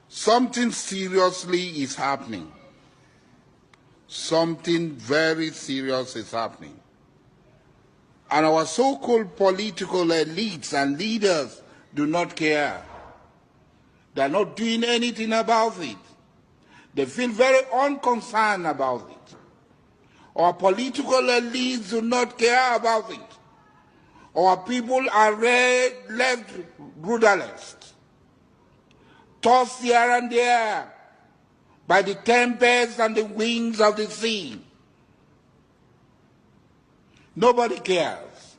Something seriously is happening. Something very serious is happening. And our so-called political elites and leaders do not care. They're not doing anything about it. They feel very unconcerned about it. Our political elites do not care about it. Our people are left rudderless, tossed here and there by the tempests and the winds of the sea. Nobody cares.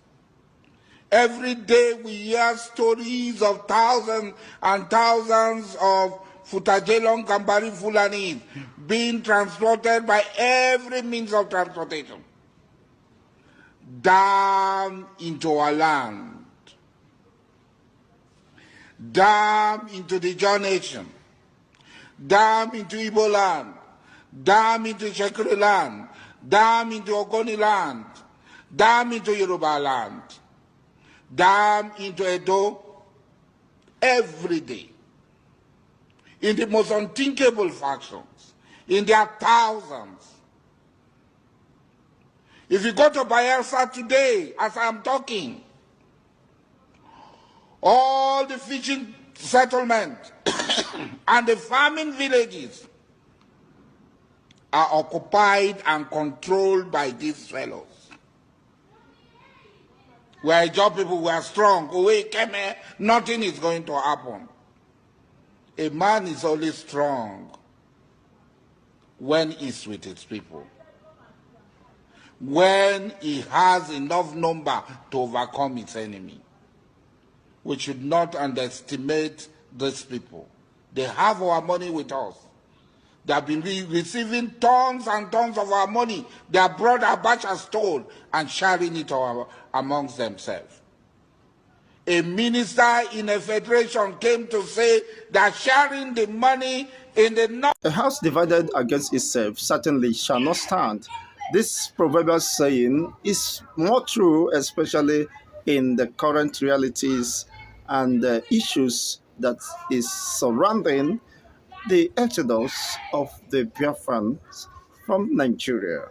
Every day we hear stories of thousands and thousands of Futajelong Kambari Fulani being transported by every means of transportation down into our land, down into the Ijaw nation, down into Igbo land, down into Shekiri land, down into Ogoni land, down into Yoruba land, down into Edo, every day, in the most unthinkable factions, in their thousands. If you go to Bayelsa today, as I'm talking, all the fishing settlements and the farming villages are occupied and controlled by these fellows. We are Ijaw people, we are strong. Nothing is going to happen. A man is only strong when he's with his people, when he has enough number to overcome his enemy. We should not underestimate these people. They have our money with us. They have been receiving tons and tons of our money. They have brought Abacha stole and sharing it amongst themselves. A minister in a federation came to say that sharing the money in the north. A house divided against itself certainly shall not stand. This proverbial saying is more true, especially in the current realities and the issues that is surrounding the exodus of the Biafrans from Nigeria.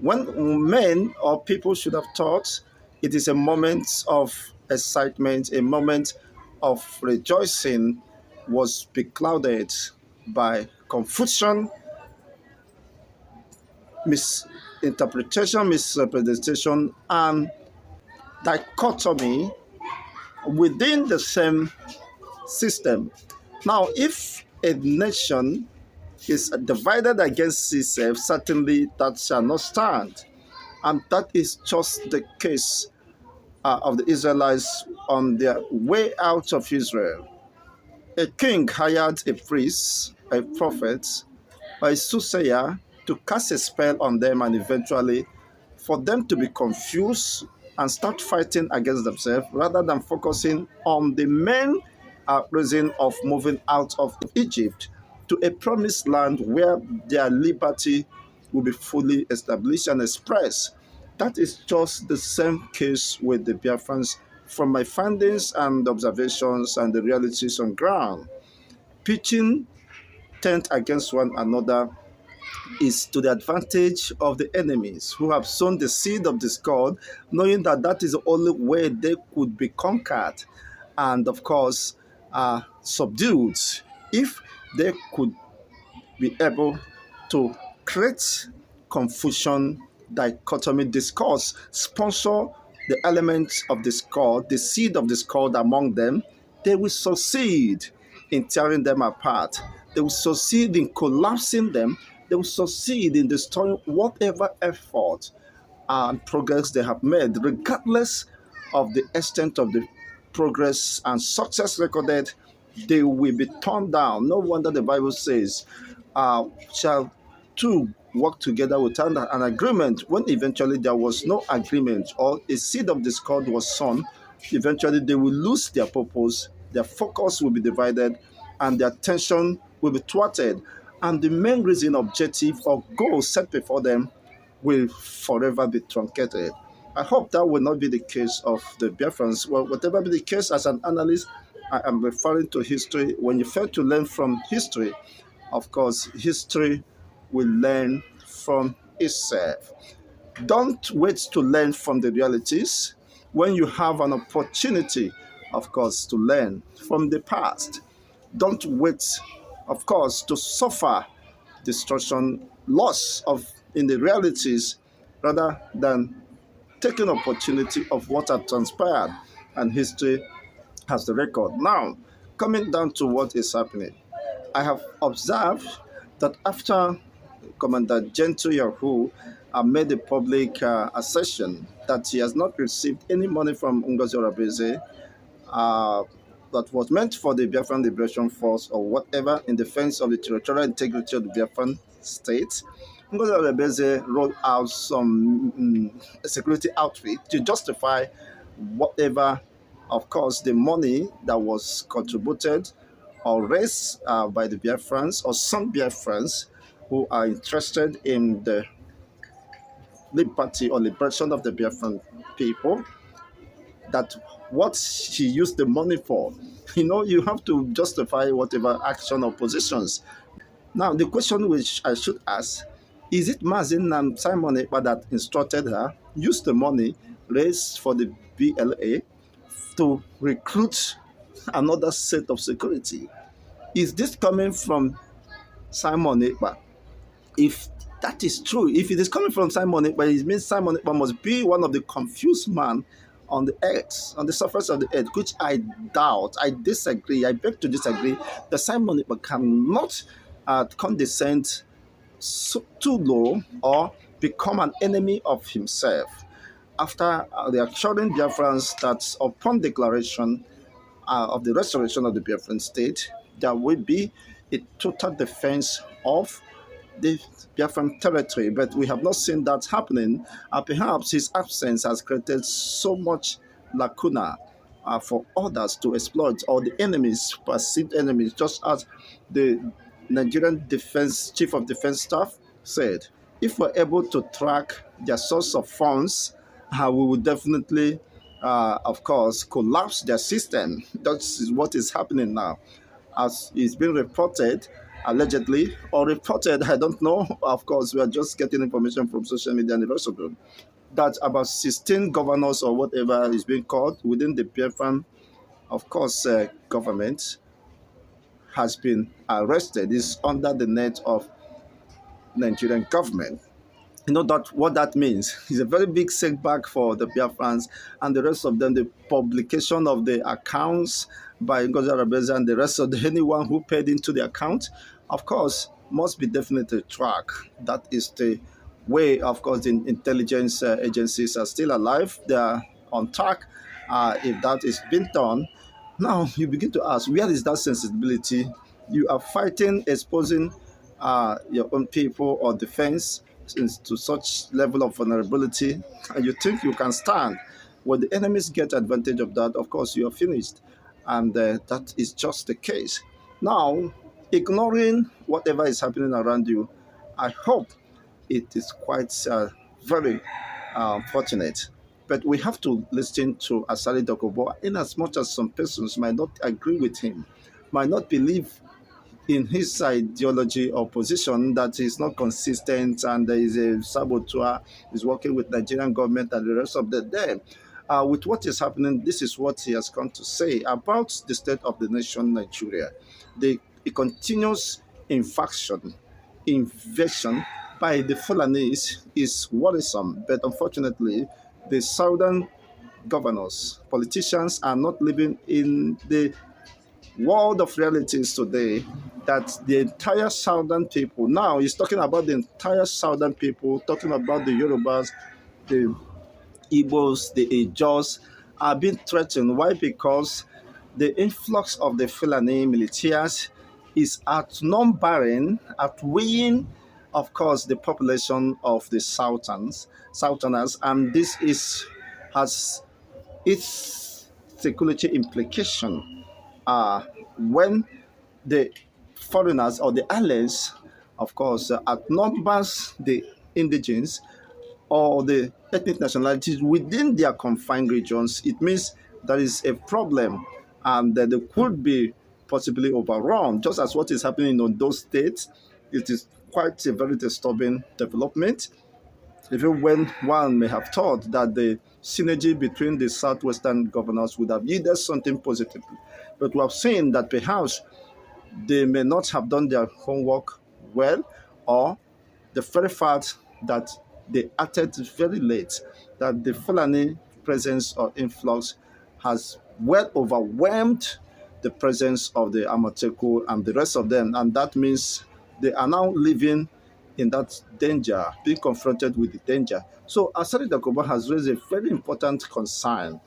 When men or people should have thought it is a moment of excitement, a moment of rejoicing, was beclouded by confusion, misinterpretation, misrepresentation, and dichotomy within the same system. Now, if a nation is divided against itself, certainly that shall not stand. And that is just the case of the Israelites on their way out of Israel. A king hired a priest, a prophet, or a soothsayer to cast a spell on them, and eventually for them to be confused and start fighting against themselves rather than focusing on the main reason of moving out of Egypt to a promised land where their liberty will be fully established and expressed. That is just the same case with the Biafrans from my findings and observations and the realities on ground. Pitching tent against one another is to the advantage of the enemies who have sown the seed of discord, knowing that that is the only way they could be conquered and, of course, subdued if they could be able to create confusion, dichotomy, discourse, sponsor the elements of discord, the seed of discord among them. They will succeed in tearing them apart. They will succeed in collapsing them. They will succeed in destroying whatever effort and progress they have made, regardless of the extent of the progress and success recorded. They will be torn down. No wonder the Bible says, shall two work together without an agreement? When eventually there was no agreement or a seed of discord was sown, eventually they will lose their purpose, their focus will be divided, and their attention will be thwarted. And the main reason, objective, or goal set before them will forever be truncated. I hope that will not be the case of the Biafrans. Well, whatever be the case, as an analyst, I am referring to history. When you fail to learn from history, of course, history will learn from itself. Don't wait to learn from the realities when you have an opportunity, of course, to learn from the past. Don't wait, of course, to suffer destruction, loss of in the realities, rather than taking opportunity of what had transpired, and history has the record. Now, coming down to what is happening, I have observed that after Commander Gentile Yahoo made a public assertion that he has not received any money from Ngozi Orabeze uh, that was meant for the Biafran Liberation Force or whatever in defense of the territorial integrity of the Biafran state. Ngozi Orabeze rolled out some security outfit to justify whatever, of course, the money that was contributed or raised by the Biafrans or some Biafrans who are interested in the liberty or liberation of the Biafran people, that what he used the money for. You have to justify whatever action or positions. Now, the question which I should ask, is it Mazin and Simon Ekpa that instructed her use the money raised for the BLA to recruit another set of security? Is this coming from Simon Ekpa? If that is true, if it is coming from Simon Ekpa, it means Simon Ekpa must be one of the confused man on the earth, on the surface of the earth, which I doubt. I disagree. I beg to disagree that Simon Ekpa cannot condescend too low or become an enemy of himself. After the assuring Biafrans that upon declaration of the restoration of the Biafran state, there will be a total defense of the Biafran territory, but we have not seen that happening. Perhaps his absence has created so much lacuna for others to exploit, or the enemies, perceived enemies, just as the Nigerian Defense Chief of Defense Staff said. If we're able to track their source of funds, we will definitely, of course, collapse their system. That's what is happening now. As it's been reported, allegedly, or reported, I don't know. Of course, we are just getting information from social media and the rest of them, that about 16 governors or whatever is being called within the Biafran, of course, government has been arrested, is under the net of Nigerian government. That what that means is a very big setback for the Biafrans and the rest of them. The publication of the accounts by Ngozi Arabeza and the rest of anyone who paid into the account, of course, must be definitely tracked. That is the way. Of course, the intelligence agencies are still alive. They are on track. If that is being done, now you begin to ask, where is that sensibility? You are fighting, exposing your own people or defense to such level of vulnerability, and you think you can stand. When the enemies get advantage of that, of course, you are finished. And that is just the case. Now, ignoring whatever is happening around you, I hope it is quite very fortunate. But we have to listen to Asari Dokobo, in as much as some persons might not agree with him, might not believe in his ideology or position, that is not consistent and there is a saboteur, is working with Nigerian government and the rest of the day. With what is happening, this is what he has come to say about the state of the nation, Nigeria. The continuous invasion by the Fulanese is worrisome, but unfortunately, the southern governors, politicians are not living in the world of realities today, that the entire southern people, now he's talking about the entire southern people, talking about the Yorubas, the Igbos, the Ijaws, are being threatened. Why? Because the influx of the Fulani militias is outnumbering, outweighing, of course, the population of the Southerners, and this has its security implication when the foreigners or the allies, of course, outnumbers the indigenes or the ethnic nationalities within their confined regions. It means there is a problem and that they could be possibly overrun, just as what is happening in those states. It is quite a very disturbing development. Even when one may have thought that the synergy between the southwestern governors would have yielded something positive. But we have seen that perhaps they may not have done their homework well, or the very fact that they acted very late, that the Fulani presence or influx has well overwhelmed the presence of the Amateku and the rest of them. And that means they are now living in that danger, being confronted with the danger. So Asari Dakoba has raised a very important concern